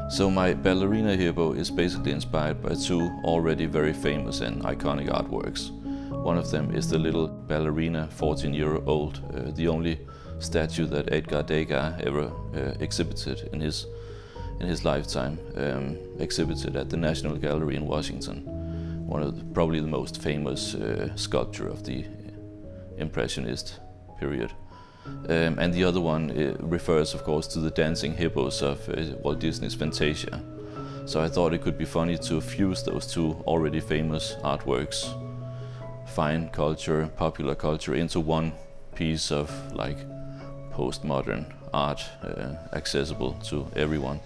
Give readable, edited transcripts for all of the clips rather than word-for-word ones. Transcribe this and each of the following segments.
So my ballerina hippo is basically inspired by two already very famous and iconic artworks. One of them is the little ballerina, 14-year-old, the only statue that Edgar Degas ever exhibited in his lifetime, exhibited at the National Gallery in Washington. One of probably the most famous sculpture of the Impressionist period. And the other one refers, of course, to the dancing hippos of Walt Disney's Fantasia. So I thought it could be funny to fuse those two already famous artworks, fine culture, popular culture, into one piece of like postmodern art, accessible to everyone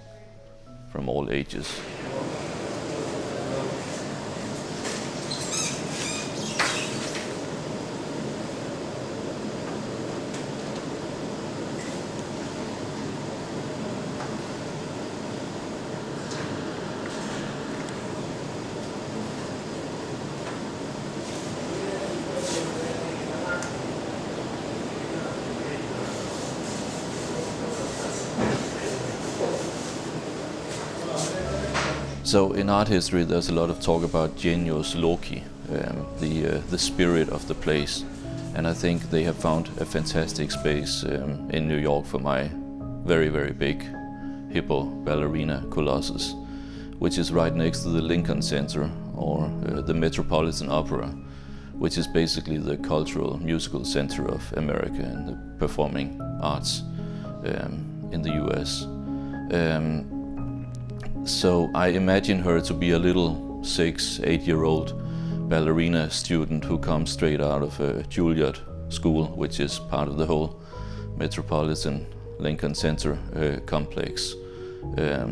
from all ages. So in art history there's a lot of talk about genius loci, the spirit of the place. And I think they have found a fantastic space in New York for my very, very big hippo ballerina colossus, which is right next to the Lincoln Center or the Metropolitan Opera, which is basically the cultural musical center of America and the performing arts in the US. So I imagine her to be a little 6-8-year-old ballerina student who comes straight out of a Juilliard school, which is part of the whole Metropolitan Lincoln Center complex.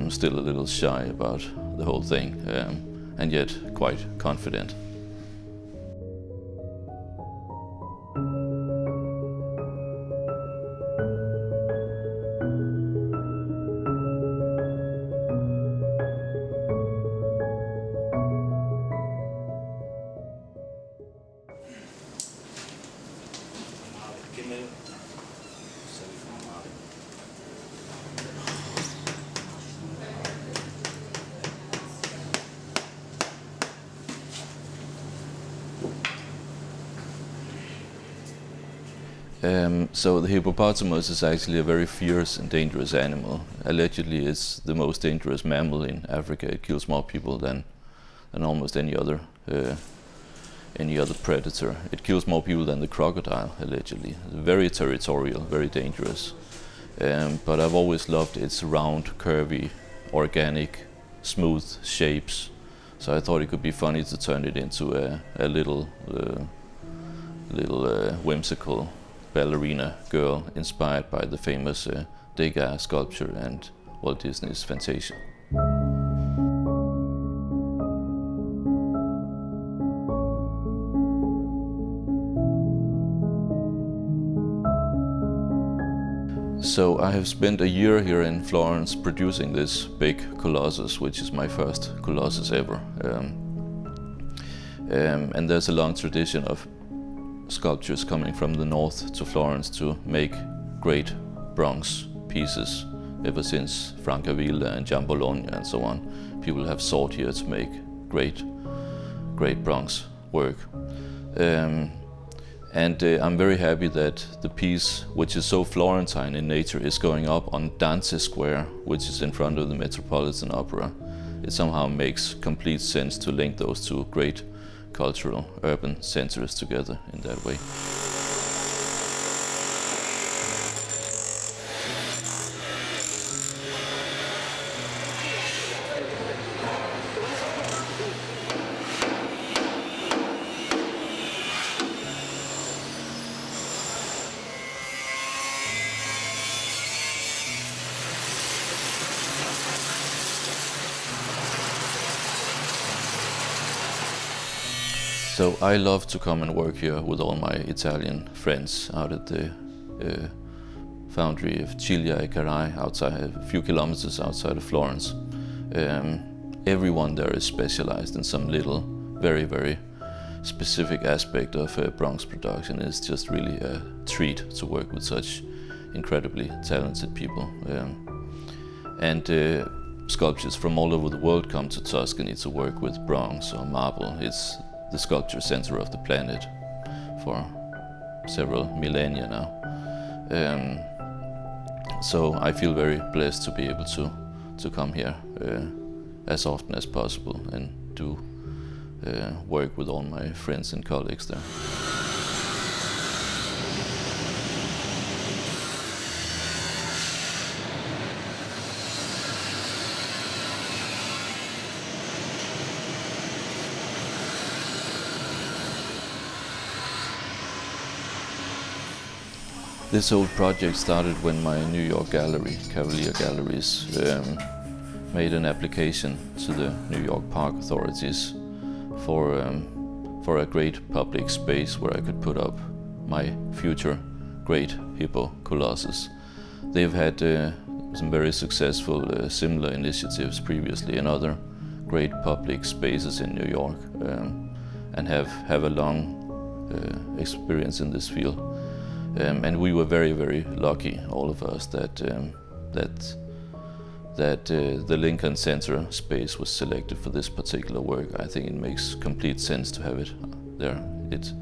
Still a little shy about the whole thing, and yet quite confident. So the hippopotamus is actually a very fierce and dangerous animal. Allegedly it's the most dangerous mammal in Africa. It kills more people than almost any other predator. It kills more people than the crocodile, allegedly. Very territorial, very dangerous. But I've always loved its round, curvy, organic, smooth shapes. So I thought it could be funny to turn it into a little whimsical ballerina girl inspired by the famous Degas sculpture and Walt Disney's Fantasia. So I have spent a year here in Florence producing this big colossus, which is my first colossus ever. And there's a long tradition of sculptures coming from the north to Florence to make great bronze pieces ever since Francavilla and Giambologna and so on. People have sought here to make great bronze work. I'm very happy that the piece, which is so Florentine in nature, is going up on Dante Square, which is in front of the Metropolitan Opera. It somehow makes complete sense to link those two great cultural urban centers together in that way. So I love to come and work here with all my Italian friends out at the foundry of Ciglia e Carrai, outside, a few kilometers outside of Florence. Everyone there is specialized in some little, very, very specific aspect of bronze production. It's just really a treat to work with such incredibly talented people. sculptures from all over the world come to Tuscany to work with bronze or marble. It's the sculpture center of the planet for several millennia now. So I feel very blessed to be able to come here as often as possible and do work with all my friends and colleagues there. This whole project started when my New York gallery, Cavalier Galleries, made an application to the New York Park authorities for a great public space where I could put up my future great hippo colossus. They've had some very successful similar initiatives previously in other great public spaces in New York and have a long experience in this field. And we were very, very lucky, all of us, that the Lincoln Center space was selected for this particular work. I think it makes complete sense to have it there. It's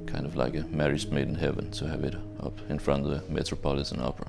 kind of like a marriage made in heaven to have it up in front of the Metropolitan Opera.